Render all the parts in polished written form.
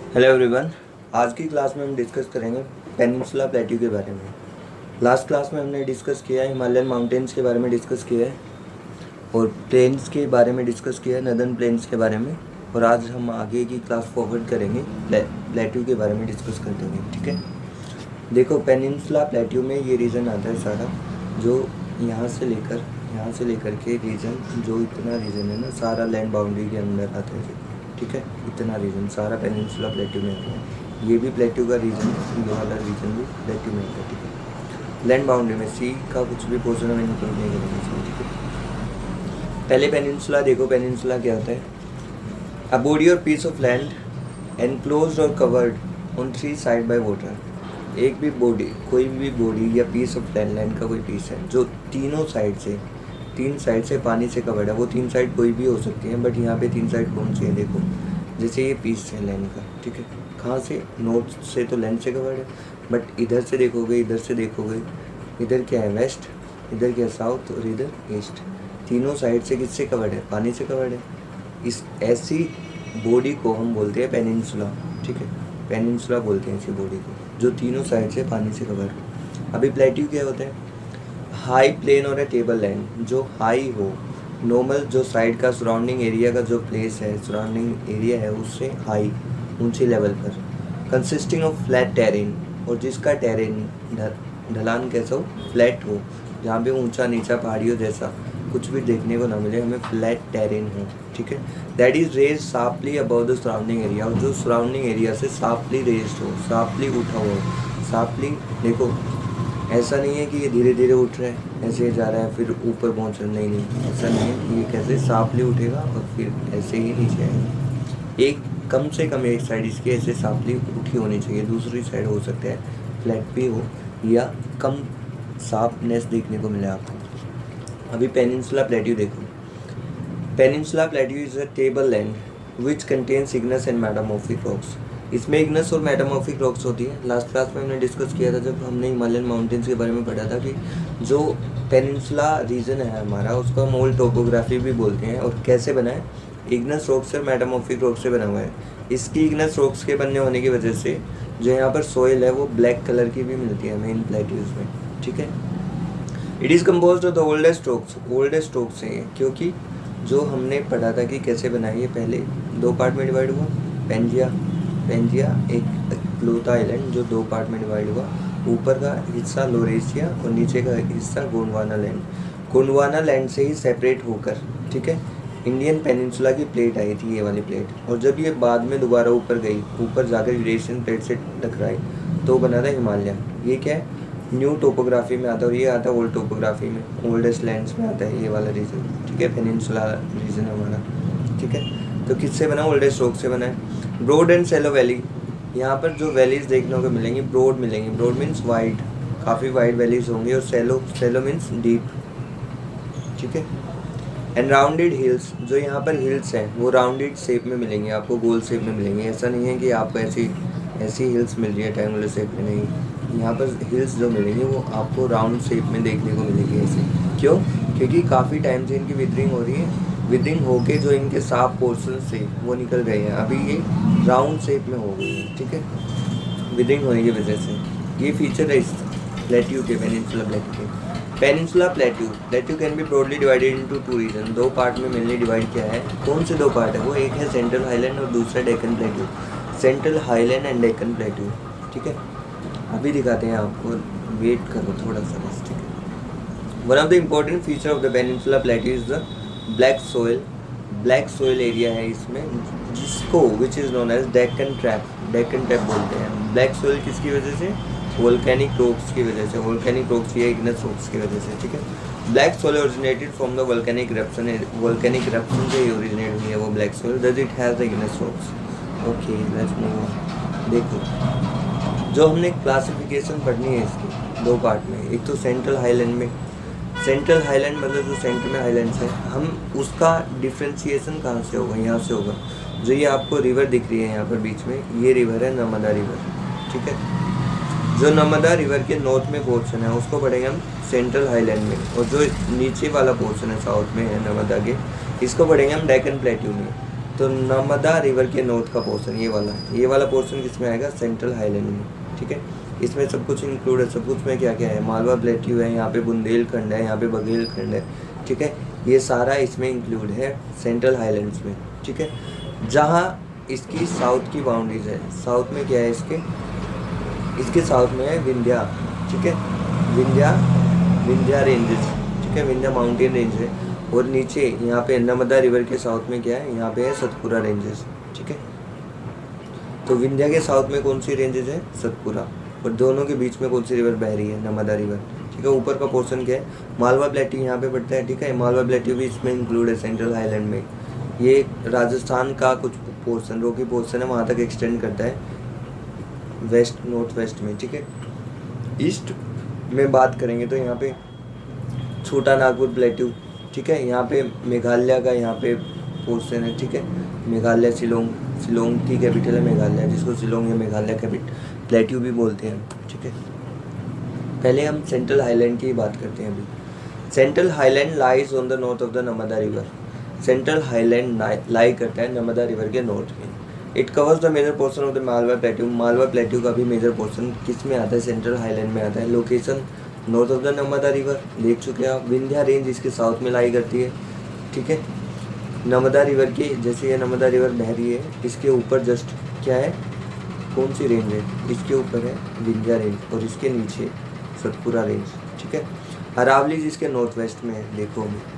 Hello everyone. आज की class में हम डिस्कस करेंगे पेनिनसुला प्लेट्यू के बारे में। लास्ट क्लास में हमने डिस्कस किया है हिमालयन माउंटेन्स के बारे में डिस्कस किया है और प्लेन्स के बारे में डिस्कस किया है, नदर्न प्लेन्स के बारे में। और आज हम आगे की क्लास फॉरवर्ड करेंगे, प्लेट्यू के बारे में डिस्कस कर देंगे। ठीक है, देखो पेनिनसुला प्लेट्यू में ये रीजन आता है सारा, जो यहाँ से लेकर के रीजन, जो इतना रीजन है ना, सारा लैंड बाउंड्री के अंदर आता है। ठीक है, इतना रीजन सारा पेनिनसुला प्लेट्यू में आता है। ये भी प्लेट्यू का रीजन है, ये वाला रीजन भी प्लेट्यू में आता है। ठीक है, लैंड बाउंड्री में सी का कुछ भी पोर्शन हमें इंक्लूड नहीं करना चाहिए। ठीक है, पहले पेनिनसुला देखो, पेनिनसुला क्या होता है? अ बॉडी और पीस ऑफ लैंड एनक्लोज्ड और covered on 3 side by water. एक भी बॉडी, कोई भी बॉडी या पीस ऑफ लैंड का कोई पीस है जो तीन साइड से पानी से कवर्ड है। वो 3 साइड कोई भी हो सकती है, बट यहाँ पे 3 साइड कौन सी है? देखो, जैसे ये पीस है लैंड का। ठीक है, कहाँ से? नॉर्थ से तो लैंड से कवर्ड है, बट इधर से देखोगे, इधर क्या है? वेस्ट, इधर क्या है? साउथ, और इधर ईस्ट। तीनों साइड से किससे कवर्ड है? पानी से कवर्ड है। इस ऐसी बॉडी को हम बोलते हैं पेनिनसुला। ठीक है, पेनिनसुला बोलते हैं ऐसी बॉडी को जो तीनों साइड से पानी से कवर हो। अभी प्लेट्यू क्या होता है? हाई प्लेन और टेबल लैंड, जो हाई हो, नॉर्मल जो साइड का सराउंडिंग एरिया का जो प्लेस है, सराउंडिंग एरिया है, उससे हाई, ऊंचे लेवल पर, कंसिस्टिंग ऑफ फ्लैट टेरेन, और जिसका टेरेन, ढलान कैसा हो? फ्लैट हो, जहाँ पे ऊंचा नीचा पहाड़ियों जैसा कुछ भी देखने को ना मिले, हमें फ्लैट टेरेन हो। ठीक है, that is raise sharply above the surrounding area, और जो सराउंडिंग एरिया से शार्पली रेज्ड हो, शार्पली उठा हो। शार्पली देखो, ऐसा नहीं है कि ये धीरे धीरे उठ रहा है, ऐसे जा रहा है फिर ऊपर पहुंच रहा है। नहीं, ऐसा नहीं है कि ये कैसे शार्पली उठेगा और फिर ऐसे ही नीचे आएगा। एक कम से कम एक साइड इसकी ऐसे शार्पली उठी होनी चाहिए, दूसरी साइड हो सकता है फ्लैट भी हो या कम शार्पनेस देखने को मिले आपको। अभी पेनिनसुला प्लेट्यू देखो, peninsula plateau is a table land which contains Ignis and metamorphic rocks. इसमें इग्नस और मेटामॉर्फिक रॉक्स होती है। लास्ट क्लास में हमने डिस्कस किया था जब हमने हिमालयन माउंटेन्स के बारे में पढ़ा था कि जो पेनिनसुला रीजन है हमारा, उसको हम ओल्ड टोपोग्राफी भी बोलते हैं। और कैसे बना है? इग्नस रॉक्स और मेटामॉर्फिक रॉक्स से बना हुआ है। इसकी इग्नस रॉक्स के बनने होने की वजह से जो यहाँ पर सोइल है वो ब्लैक कलर की भी मिलती है मेन प्लेट्यूज में। ठीक है, it is compose of the oldest rocks है, क्योंकि जो हमने पढ़ा था कि कैसे बनाई है, पहले 2 पार्ट में डिवाइड हुआ। पेंजिया एक इकलौता आइलैंड जो 2 पार्ट में डिवाइड हुआ। ऊपर का हिस्सा लोरेशिया और नीचे का हिस्सा गोंडवाना लैंड से ही सेपरेट होकर, ठीक है, इंडियन पेनिनसुला की प्लेट आई थी, ये वाली प्लेट। और जब ये बाद में दोबारा ऊपर गई, ऊपर जाकर यूरेशियन प्लेट से टकराई, तो बना था हिमालय। ये क्या है? न्यू टोपोग्राफी में आता है, और ये आता है ओल्ड टोपोग्राफी में, ओल्डेस्ट लैंड्स में आता है ये वाला रीजन। ठीक है, पेनिनसुला रीजन हमारा। ठीक है, तो किससे बना? ओल्डेस्ट रॉक से बना है। ब्रॉड एंड सैलो वैली, यहाँ पर जो वैलीज देखने को मिलेंगी, ब्रॉड मिलेंगी। ब्रॉड मीन्स वाइड, काफ़ी वाइड वैलीज होंगी। और सैलो मीन्स डीप। ठीक है, एंड राउंडेड हिल्स, जो यहाँ पर हिल्स हैं वो राउंडेड शेप में मिलेंगी आपको, गोल शेप में मिलेंगी। ऐसा नहीं है कि आपको ऐसी हिल्स मिल रही है ट्रायंगुलर शेप में, नहीं। यहाँ पर हिल्स जो मिलेंगी वो आपको राउंड शेप में देखने को मिलेगी। ऐसे क्यों? क्योंकि काफ़ी टाइम से इनकी विदरिंग हो रही है, विदरिंग होके जो इनके साफ पोर्शन से वो निकल गए हैं, अभी ये राउंड शेप में हो गई है। ठीक है, विदरिंग होने की वजह से ये फीचर है इस प्लेट्यू के, पेनिनसुला प्लेट्यू के। Peninsula plateau can be broadly divided into 2 region. 2 part में मेनली डिवाइड किया है। कौन से 2 पार्ट है वो? एक है सेंट्रल हाईलैंड और दूसरा Deccan plateau. Central highland and Deccan plateau. ठीक है, अभी दिखाते हैं आपको, वेट करो थोड़ा सा बस। ठीक है, one of the important feature of the peninsula plateau is the black soil area है इसमें, जिसको which is known as Deccan trap बोलते हैं। ब्लैक सोइल किसकी वजह से? वोल्केनिक रॉक्स की वजह से, वोल्केनिक रॉक्स या इग्नस रॉक्स की वजह से। ठीक है, black soil originated from the volcanic eruption से ही ओरिजिनेट हुई है वो black soil, does it has the Ignis rocks. Okay, let's move on. देखो, जो हमने क्लासिफिकेशन पढ़नी है इसकी 2 पार्ट में, एक तो सेंट्रल हाईलैंड मतलब जो सेंटर में हाईलैंड्स है, हम उसका डिफ्रेंशिएशन कहाँ से होगा? यहाँ से होगा। जो ये आपको रिवर दिख रही है यहाँ पर बीच में, ये रिवर है नर्मदा रिवर। ठीक है, जो नर्मदा रिवर के नॉर्थ में पोर्शन है उसको पढ़ेंगे हम सेंट्रल हाईलैंड में, और जो नीचे वाला पोर्शन है साउथ में है नर्मदा के, इसको पढ़ेंगे हम डेक्कन प्लेट्यू में। तो नर्मदा रिवर के नॉर्थ का पोर्शन ये वाला पोर्शन किसमें आएगा, सेंट्रल हाईलैंड में, ठीक है। इसमें सब कुछ इंक्लूड है, सब कुछ में क्या क्या है, मालवा प्लेट्यू है, यहाँ पे बुंदेलखंड है, यहाँ पे बघेलखंड है, ठीक है। ये सारा इसमें इंक्लूड है सेंट्रल हाईलैंड्स में, ठीक है। जहाँ इसकी साउथ की बाउंड्रीज है, साउथ में क्या है इसके साउथ में है विंध्या, ठीक है, विंध्या रेंजेस, ठीक है, विंध्या माउंटेन रेंज है। और नीचे यहाँ पे नर्मदा रिवर के साउथ में क्या है, यहाँ पे है सतपुरा रेंजेस, ठीक है। तो विंध्या के साउथ में कौन सी रेंजेस है, सतपुरा, और दोनों के बीच में कौन सी रिवर बह रही है, नर्मदा रिवर, ठीक है। ऊपर का पोर्शन क्या है, मालवा प्लेट्यू यहाँ पे पड़ता है, ठीक है। मालवा प्लेट्यू भी इसमें इंक्लूड है सेंट्रल हाईलैंड में। ये राजस्थान का कुछ पोर्शन, रोकी पोर्शन है, वहाँ तक एक्सटेंड करता है वेस्ट नॉर्थ वेस्ट में, ठीक है। ईस्ट में बात करेंगे तो यहाँ पे छोटा नागपुर प्लेट्यू, ठीक है। यहाँ पे मेघालय का यहाँ पे पोर्शन है, ठीक है। मेघालय शिलोंग की कैपिटल है मेघालय, जिसको शिलोंग या मेघालय कैपिटल प्लेट्यू भी बोलते हैं, ठीक है। पहले हम सेंट्रल हाईलैंड की बात करते हैं अभी। Central highland lies on the north of the Narmada river. Central highland lie करता है नर्मदा रिवर के नॉर्थ में। It covers the major portion of the Malwa plateau. Malwa plateau का भी मेजर पोर्शन किस में आता है, सेंट्रल हाईलैंड में आता है। Location north of the Narmada river, देख चुके हैं आप। विंध्या रेंज इसके साउथ में लाई करती है, ठीक है। नर्मदा रिवर की, जैसे ये नर्मदा रिवर बह रही है, इसके ऊपर जस्ट क्या है, कौन सी रेंज है, इसके ऊपर है विंध्या रेंज, और इसके नीचे सतपुरा रेंज, ठीक है। अरावली जिसके नॉर्थ वेस्ट में है, देखो अभी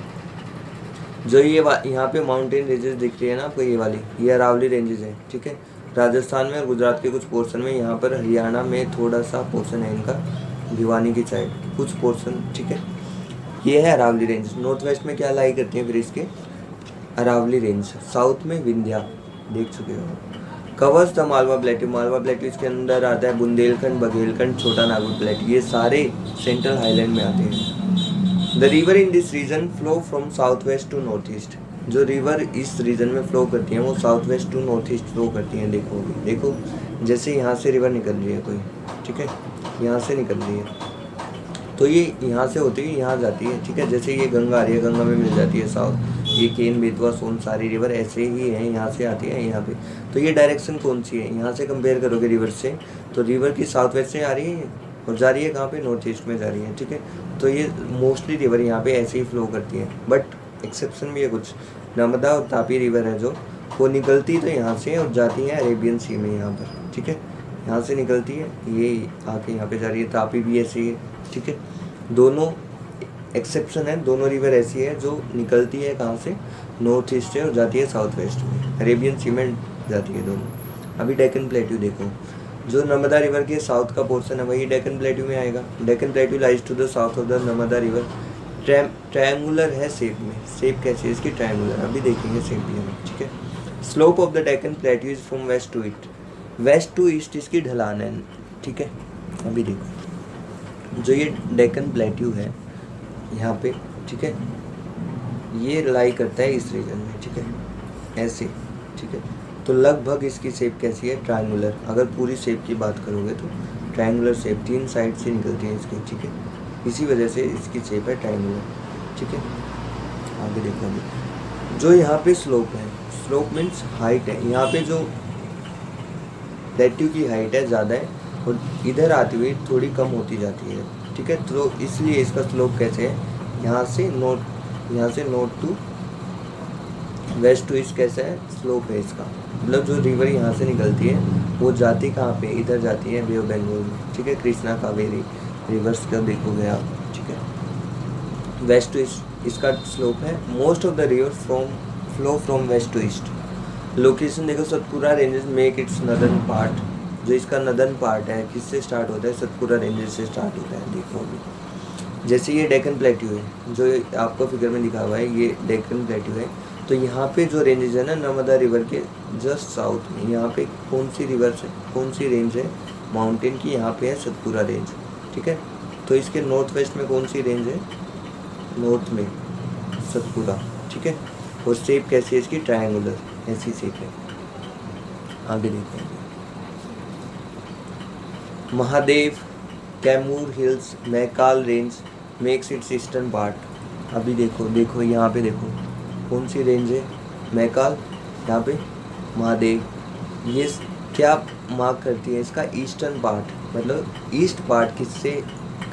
जो ये यहाँ पे माउंटेन रेंजेस दिख रही है ना आपको, ये वाली, ये अरावली रेंजेस है, ठीक है। राजस्थान में और गुजरात के कुछ पोर्शन में, यहाँ पर हरियाणा में थोड़ा सा पोर्शन है इनका, भिवानी की साइड कुछ पोर्शन, ठीक है। ये है अरावली रेंज। नॉर्थ वेस्ट में क्या लाई करती है फिर इसके, अरावली रेंज। साउथ में विंध्या, देख चुके हो। Covers the Malwa plateau. Malwa plateau इसके अंदर आता है बुंदेलखंड, बघेलखंड, छोटा नागपुर प्लेट्यू, ये सारे सेंट्रल हाईलैंड में आते हैं। The river in this region flow from south west to north east. जो रिवर इस रीजन में फ्लो करती हैं वो south west to north east flow करती हैं। देखो जैसे यहाँ से रिवर निकल रही है कोई, ठीक है, यहाँ से निकल रही है, तो ये यहाँ से होती है यहाँ जाती है, ठीक है। जैसे ये गंगा आ रही है, गंगा में मिल जाती है साउथ, ये केन, बेतवा, सोन, सारी रिवर ऐसे ही हैं, यहाँ से आती है यहाँ पे। तो ये डायरेक्शन कौन सी है, यहाँ से कंपेयर करोगे रिवर से, तो रिवर की साउथ वेस्ट से आ रही है और जा रही है कहाँ पे, नॉर्थ ईस्ट में जा रही है, ठीक है। तो ये मोस्टली रिवर यहाँ पे ऐसे ही फ्लो करती है, बट एक्सेप्शन भी है कुछ। नर्मदा और तापी रिवर है जो, वो निकलती तो यहाँ से और जाती है अरेबियन सी में यहाँ पर, ठीक है। यहाँ से निकलती है, ये आके यहाँ पे जा रही है। तापी भी ऐसी है, ठीक है। दोनों एक्सेप्शन है, दोनों रिवर ऐसी है जो निकलती है कहाँ से, नॉर्थ ईस्ट से और जाती है साउथ वेस्ट में, अरेबियन सी में जाती है दोनों। अभी डेक्कन प्लेट्यू देखो, जो नर्मदा रिवर के साउथ का पोर्शन है वही डेक्कन प्लेट्यू में आएगा। Deccan plateau lies to the south of the Narmada river. Triangular है शेप में, शेप कैसी है इसकी, ट्रायंगुलर, अभी देखेंगे शेप भी हमें, ठीक है। Slope of the Deccan plateau is from west to east. West to east इसकी ढलान है, ठीक है। अभी देखो जो ये डेक्कन प्लेट्यू है यहाँ पे, ठीक है, ये लाई करता है इस रीजन में, ठीक है, ऐसे, ठीक है। तो लगभग इसकी शेप कैसी है, ट्रायंगुलर। अगर पूरी शेप की बात करोगे तो ट्रायंगुलर शेप, 3 साइड से निकलती है इसकी, ठीक है। इसी वजह से इसकी शेप है ट्रायंगुलर, ठीक है। आगे देखोगे जो यहाँ पे स्लोप है, स्लोप मीन्स हाइट है, यहाँ पे जो प्लेट्यू की हाइट है ज़्यादा है और इधर आती हुई थोड़ी कम होती जाती है, ठीक है। तो इसलिए इसका स्लोप कैसे है, यहाँ से north to west to east कैसा है स्लोप है इसका। मतलब जो रिवर यहाँ से निकलती है वो जाती कहाँ पे, इधर जाती है बे ऑफ बंगाल में, ठीक है। कृष्णा कावेरी रिवर्स का देखोगे आप, ठीक है। वेस्ट टू ईस्ट इसका स्लोप है। Most of the river flow from west to east. Location देखो, Satpura ranges make its northern part. जो इसका नदर्न पार्ट है किससे स्टार्ट होता है, सतपुरा रेंजेस से स्टार्ट होता है। देखो अभी जैसे ये डेक्कन प्लेट्यू है जो आपको फिगर में दिखा हुआ है, ये डेक्कन प्लेट्यू है। तो यहाँ पे जो रेंजेस है ना नर्मदा रिवर के जस्ट साउथ में, यहाँ पे कौन सी रिवर से कौन सी रेंज है माउंटेन की, यहाँ पे है सतपुरा रेंज, ठीक है। तो इसके नॉर्थ वेस्ट में कौन सी रेंज है, नॉर्थ में सतपुरा, ठीक है। और शेप कैसी है इसकी, ट्रायंगुलर, ऐसी शेप है। आगे देखेंगे Mahadev Kaimur hills Maikal range makes it's eastern part. अभी देखो यहाँ पे देखो कौन सी रेंज है, मैकाल, यहाँ पे महादेव, ये क्या मार्क करती है, इसका ईस्टर्न पार्ट, मतलब ईस्ट पार्ट किससे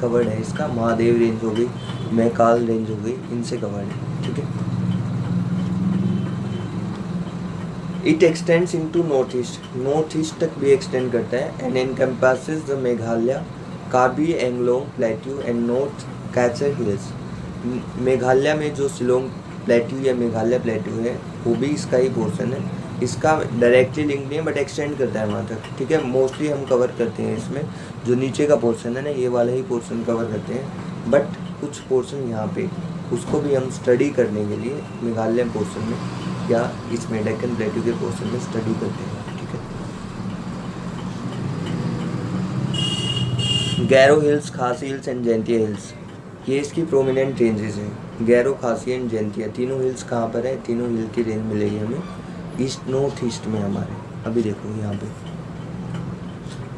कवर्ड है, इसका महादेव रेंज हो गई, मैकाल रेंज हो गई, इनसे कवर्ड है, ठीक है। It extends into north east तक भी एक्सटेंड करता है and encompasses the Meghalaya, Karbi Anglong plateau and north catcher hills. Meghalaya में जो शिलोंग प्लेट्यू या मेघालय प्लेट्यू है वो भी इसका ही पोर्शन है, इसका डायरेक्टली लिंक नहीं है बट एक्सटेंड करता है वहाँ तक, ठीक है। मोस्टली हम कवर करते हैं इसमें जो नीचे का पोर्शन है ना, ये वाला ही पोर्शन कवर करते हैं, बट कुछ पोर्शन यहाँ पे उसको भी हम स्टडी करने के लिए मेघालय पोर्शन में या इसमें डेक्कन प्लेट्यू के पोर्शन में स्टडी करते हैं, ठीक है। गैरो हिल्स, खासी हिल्स एंड जैंतिया हिल्स, ये इसकी प्रोमिनेंट रेंजेस हैं। गैरो, खासी एंड जैंतिया तीनों हिल्स कहाँ पर है, तीनों हिल की रेंज मिलेगी हमें ईस्ट नॉर्थ ईस्ट में हमारे। अभी देखो यहाँ पे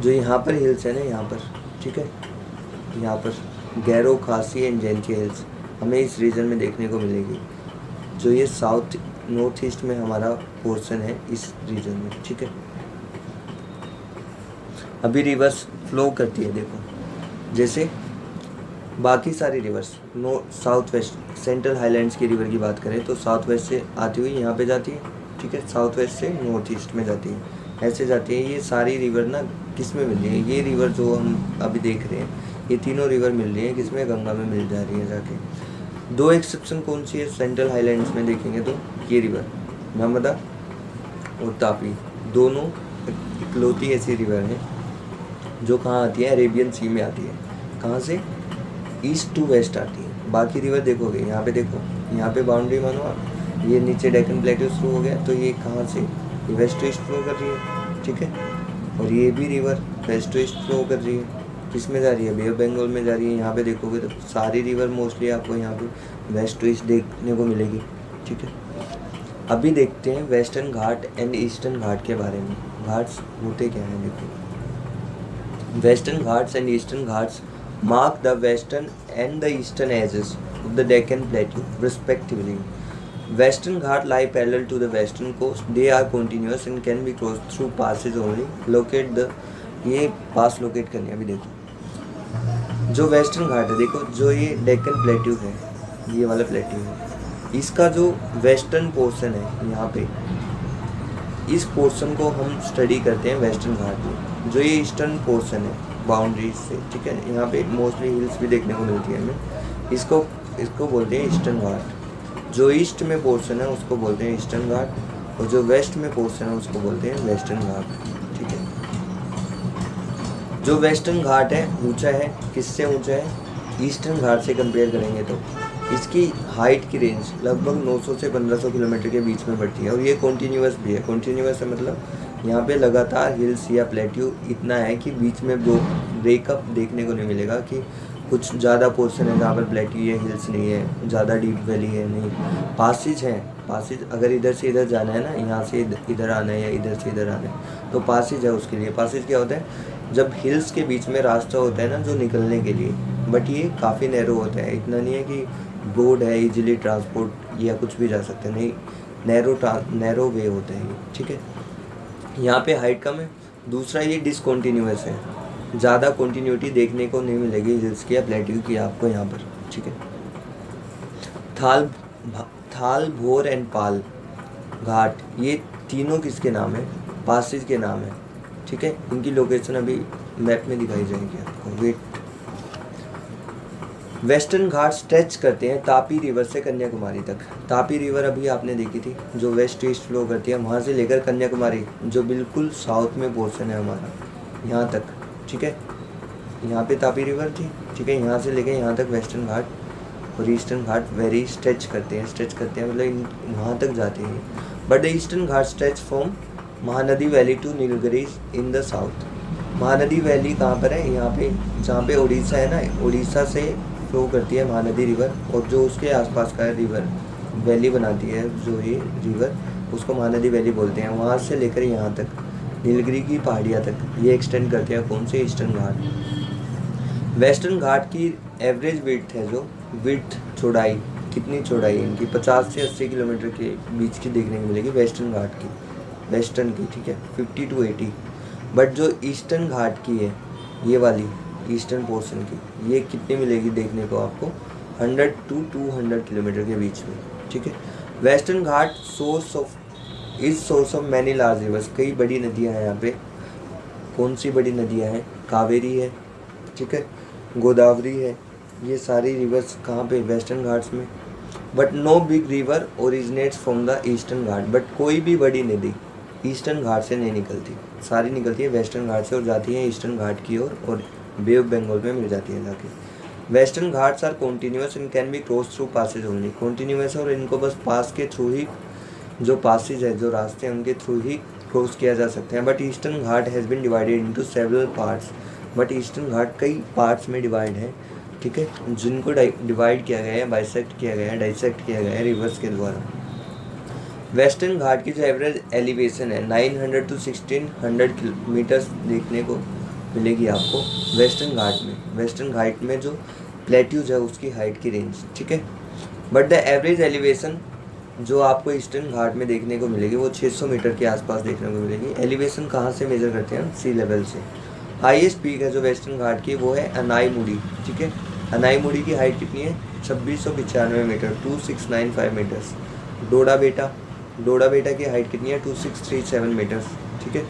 जो यहाँ पर हिल्स है ना, यहाँ पर, ठीक है, यहाँ पर गैरो, खासी एंड जैंतिया हिल्स हमें इस रीजन में देखने को मिलेगी, जो ये साउथ नॉर्थ ईस्ट में हमारा पोर्शन है इस रीजन में, ठीक है। अभी रिवर्स फ्लो करती है, देखो जैसे बाकी सारी reverse north south west, central highlands की रिवर की बात करें तो साउथ वेस्ट से आती हुई यहाँ पे जाती है, ठीक है, साउथ वेस्ट से नॉर्थ ईस्ट में जाती है, ऐसे जाती है। ये सारी रिवर ना किस में मिल रही है, ये रिवर जो हम अभी देख रहे हैं ये तीनों रिवर मिल रही है किसमें, गंगा में मिल जा रही है जाके। दो एक्सेप्शन कौन सी है, सेंट्रल हाईलैंड्स में देखेंगे तो ये रिवर नर्मदा और तापी, दोनों इकलौती ऐसी रिवर है जो कहाँ आती है, अरेबियन सी में आती है। कहाँ से, ईस्ट टू वेस्ट आती है। बाकी रिवर देखोगे यहाँ पे, देखो यहाँ पे बाउंड्री मानो आप, ये नीचे डेक्कन प्लेट्यू शुरू हो गया तो ये कहाँ से, ये वेस्ट टू ईस्ट फ्लो कर रही है, ठीक है। और ये भी river west to east flow कर रही है, किस में जा रही है, बे ऑफ बंगाल में जा रही है। यहाँ पे देखोगे तो सारी रिवर मोस्टली आपको यहाँ पे वेस्ट टू ईस्ट देखने को मिलेगी, ठीक है। अभी देखते हैं वेस्टर्न घाट एंड ईस्टर्न घाट के बारे में। घाट्स होते क्या हैं, देखो western Ghats and eastern Ghats mark the western and the eastern edges of the Deccan Plateau respectively. Western Ghat lie parallel to the western coast. They are continuous and can be crossed through passes only. Locate the, ये पास locate करनी है। अभी देखो जो western घाट है, देखो जो ये डेक्कन प्लेट्यू है, ये वाला प्लेट्यू है, इसका जो वेस्टर्न पोर्शन है यहाँ पे, इस पोर्शन को हम स्टडी करते हैं वेस्टर्न घाट में। जो ये ईस्टर्न पोर्शन है बाउंड्रीज से, ठीक है, यहाँ पे मोस्टली हिल्स भी देखने को मिलती है हमें, इसको बोलते हैं ईस्टर्न घाट। जो ईस्ट में पोर्शन है उसको बोलते हैं ईस्टर्न घाट और जो वेस्ट में पोर्शन है उसको बोलते हैं वेस्टर्न घाट, ठीक है। जो वेस्टर्न घाट है ऊंचा है, किससे ऊंचा है, ईस्टर्न घाट से कंपेयर करेंगे तो इसकी हाइट की रेंज लगभग 900 से 1500 किलोमीटर के बीच में बढ़ती है और ये कॉन्टीन्यूअस भी है। कॉन्टीन्यूअस है मतलब यहाँ पे लगातार हिल्स या प्लेट्यू इतना है कि बीच में ब्रेकअप देखने को नहीं मिलेगा कि कुछ ज़्यादा पोर्शन है जहाँ पर प्लेट्यू या हिल्स नहीं है, ज़्यादा डीप वैली है, नहीं। पासिज है, पासिज अगर इधर से इधर जाना है ना, यहाँ से इधर आना है या इधर से इधर आना है तो पासिज है उसके लिए। पासिज क्या होता है, जब हिल्स के बीच में रास्ता होता है ना जो निकलने के लिए, बट ये काफ़ी नैरो होता है, इतना नहीं है कि रोड है इजीली ट्रांसपोर्ट या कुछ भी जा सकते हैं, नहीं, नैरो वे होता है ये, ठीक है। यहाँ पे हाइट कम है। दूसरा ये डिसकॉन्टीन्यूअस है, ज़्यादा कॉन्टीन्यूटी देखने को नहीं मिलेगी हिल्स की या प्लेट्यू की आपको यहाँ पर, ठीक है। थाल, भोर एंड पाल घाट, ये तीनों किसके नाम है, पासिस के नाम है, ठीक है। इनकी लोकेशन अभी मैप में दिखाई जाएगी आपको, वेट। वेस्टर्न घाट स्ट्रेच करते हैं तापी रिवर से कन्याकुमारी तक। तापी रिवर अभी आपने देखी थी जो वेस्ट ईस्ट फ्लो करती है, वहाँ से लेकर कन्याकुमारी जो बिल्कुल साउथ में पोर्शन है हमारा, यहाँ तक, ठीक है। यहाँ पे तापी रिवर थी, ठीक है, यहाँ से लेकर यहाँ तक वेस्टर्न घाट और ईस्टर्न घाट वेरी स्ट्रेच करते हैं मतलब वहाँ तक जाते हैं। But the eastern ghat stretch from Mahanadi valley to Nilgiri in the south. Mahanadi valley कहाँ पर है, यहाँ पे जहाँ पे उड़ीसा है ना, उड़ीसा से फ्लो करती है महानदी रिवर और जो उसके आसपास का रिवर वैली बनाती है, जो ये रिवर उसको महानदी वैली बोलते हैं। वहाँ से लेकर यहाँ तक नीलगिरी की पहाड़ियाँ तक ये एक्सटेंड करते हैं कौन से, ईस्टर्न घाट। वेस्टर्न घाट की एवरेज विड्थ है, जो विड्थ चौड़ाई कितनी चौड़ाई है इनकी, 50 से 80 किलोमीटर के बीच की देखने को मिलेगी वेस्टर्न घाट की, वेस्टर्न की, ठीक है, 50 to 80। बट जो ईस्टर्न घाट की है, ये वाली ईस्टर्न पोर्शन की, ये कितनी मिलेगी देखने को आपको, 100 to 200 किलोमीटर के बीच में, ठीक है। Western Ghat source of many large reverse, कई बड़ी नदियाँ हैं यहाँ पे। कौन सी बड़ी नदियाँ हैं, कावेरी है, ठीक है, गोदावरी है, ये सारी रिवर्स कहाँ पे, वेस्टर्न घाट्स में। But no big river originates from the eastern ghat, but कोई भी बड़ी नदी ईस्टर्न घाट से नहीं निकलती, सारी निकलती है वेस्टर्न घाट से और जाती है ईस्टर्न घाट की ओर और बे ऑफ बंगाल में मिल जाती है जाके। Western Ghats are continuous and can be cross through passes only, continuous है और इनको बस पास के थ्रू ही, जो पासेज है, जो रास्ते हैं, उनके थ्रू ही क्रॉस किया जा सकते हैं। But eastern Ghat has been divided into several parts, but eastern Ghat कई पार्ट्स में डिवाइड है, ठीक है, जिनको डिवाइड किया गया है, बाइसेक्ट किया गया है, डाइसेक्ट किया गया है रिवर्स के द्वारा। वेस्टर्न घाट की जो एवरेज एलिवेशन है 900 to 1600 मीटर्स देखने को मिलेगी आपको वेस्टर्न घाट में। वेस्टर्न घाट में जो प्लेट्यूज है उसकी हाइट की रेंज, ठीक है। बट द एवरेज एलिवेशन जो आपको ईस्टर्न घाट में देखने को मिलेगी वो 600 मीटर के आसपास देखने को मिलेगी। एलिवेशन कहाँ से मेजर करते हैं, सी लेवल से। हाईएस्ट पीक है जो वेस्टर्न घाट की वो है अनाईमुड़ी, ठीक है। अनाईमुड़ी की हाइट कितनी है, 2695 मीटर, 2695 मीटर्स। डोडा बेटा की हाइट कितनी है, 2637 मीटर्स, ठीक है।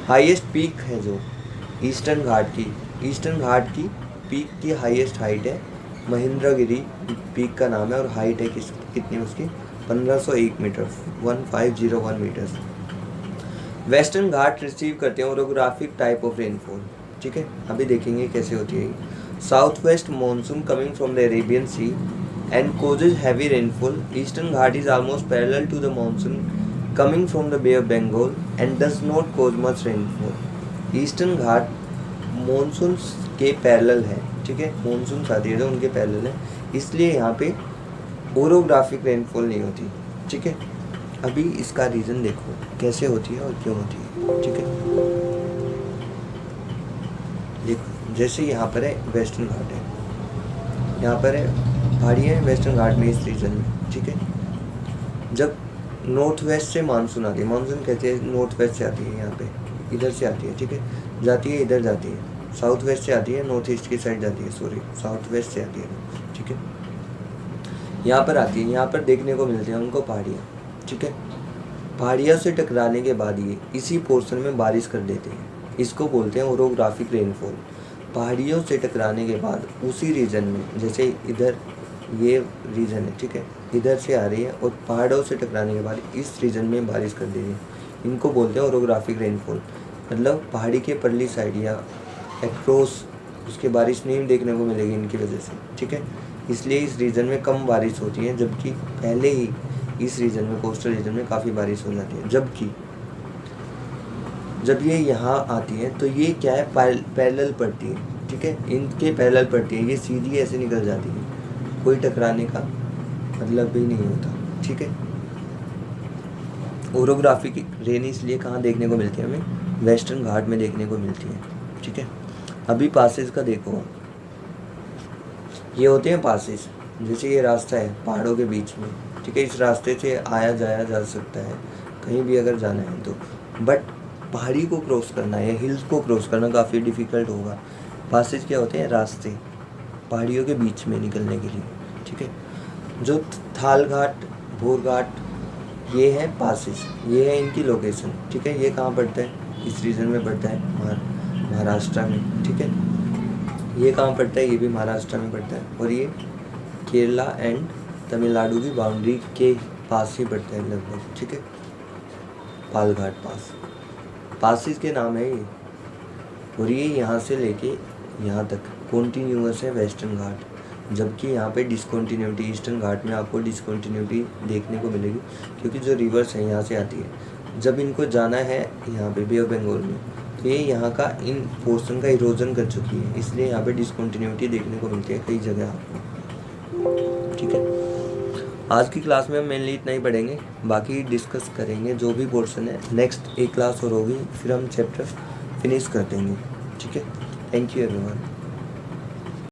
हाईएस्ट पीक है जो ईस्टर्न घाट की पीक की हाईएस्ट हाइट है महेंद्रगिरी पीक का नाम है और हाइट है कितनी उसकी, 1501 मीटर, 1501 मीटर्स। वेस्टर्न घाट रिसीव करते हैं ओरोग्राफिक टाइप ऑफ रेनफॉल, ठीक है, अभी देखेंगे कैसे होती है। South west monsoon coming from the Arabian sea and causes heavy rainfall. Eastern Ghat is almost parallel to the monsoon coming from the Bay of Bengal and does not cause much rainfall. Eastern Ghat monsoon के parallel है, ठीक है, monsoon आती है जो उनके parallel है, इसलिए यहाँ पे ओरोग्राफिक रेनफॉल नहीं होती, ठीक है। अभी इसका रीज़न देखो कैसे होती है और क्यों होती है, ठीक है। देखो जैसे यहाँ पर है वेस्टर्न घाट है, यहाँ पर है पहाड़ी है वेस्टर्न घाट में, इस रीजन में, ठीक है। जब नॉर्थ वेस्ट से मानसून आती है, मानसून कहते हैं नॉर्थ वेस्ट से आती है, यहाँ पे इधर से आती है, ठीक है, जाती है इधर जाती है, साउथ वेस्ट से आती है, नॉर्थ ईस्ट की साइड जाती है, सॉरी साउथ वेस्ट से आती है, ठीक है, यहाँ पर आती है, यहाँ पर देखने को मिलते हैं उनको पहाड़ियाँ, ठीक है। पहाड़ियों से टकराने के बाद ये इसी पोर्शन में बारिश कर देते हैं, इसको बोलते हैं ओरोग्राफिक रेनफॉल। पहाड़ियों से टकराने के बाद उसी रीजन में, जैसे इधर ये रीजन है, ठीक है, इधर से आ रही है और पहाड़ों से टकराने के बाद इस रीजन में बारिश कर दे रही है, इनको बोलते हैं ओरोग्राफिक रेनफॉल। मतलब पहाड़ी के परली साइड या एक्रॉस उसके बारिश नहीं देखने को मिलेगी इनकी वजह से, ठीक है। इसलिए इस रीजन में कम बारिश होती है, जबकि पहले ही इस रीजन में, कोस्टल रीजन में काफ़ी बारिश हो जाती है। जबकि जब ये यहाँ आती है तो ये क्या है, पैरेलल पड़ती है, ठीक है, इनके पैरेलल पड़ती है, ये सीधी ऐसे निकल जाती है, कोई टकराने का मतलब भी नहीं होता, ठीक है। ओरोग्राफिक रेन इसलिए कहाँ देखने को मिलती है हमें, वेस्टर्न घाट में देखने को मिलती है, ठीक है। अभी पासेस का देखो, ये होते हैं पासेस, जैसे ये रास्ता है पहाड़ों के बीच में, ठीक है, इस रास्ते से आया जाया जा सकता है कहीं भी अगर जाना है तो, बट पहाड़ी को क्रॉस करना है, हिल्स को क्रॉस करना काफ़ी डिफ़िकल्ट होगा। पासेज क्या होते हैं, रास्ते पहाड़ियों के बीच में निकलने के लिए, ठीक है। जो थाल घाट, भोर घाट, ये है पासेज, ये है इनकी लोकेशन, ठीक है। ये कहाँ पड़ता है, इस रीजन में पड़ता है, महाराष्ट्र में, ठीक है। ये कहाँ पड़ता है, ये भी महाराष्ट्र में पड़ता है, और ये केरला एंड तमिलनाडु की बाउंड्री के पास ही पड़ता है लगभग, ठीक है। पालघाट पासेज के नाम है ये, और ये यहाँ से लेके यहाँ तक कॉन्टीन्यूअस है वेस्टर्न घाट, जबकि यहाँ पे डिसकॉन्टीन्यूटी, ईस्टर्न घाट में आपको डिसकॉन्टीन्यूटी देखने को मिलेगी, क्योंकि जो रिवर्स है यहाँ से आती है, जब इनको जाना है यहाँ पे बे ऑफ बंगाल में, तो ये यहाँ का इन पोर्शन का इरोजन कर चुकी है, इसलिए यहाँ पे डिसकॉन्टीन्यूटी देखने को मिलती है कई जगह आपको, ठीक है। आज की क्लास में हम मेनली इतना ही पढ़ेंगे, बाकी डिस्कस करेंगे जो भी पोर्शन है, नेक्स्ट एक क्लास और होगी, फिर हम चैप्टर फिनिश कर देंगे, ठीक है। Thank you everyone.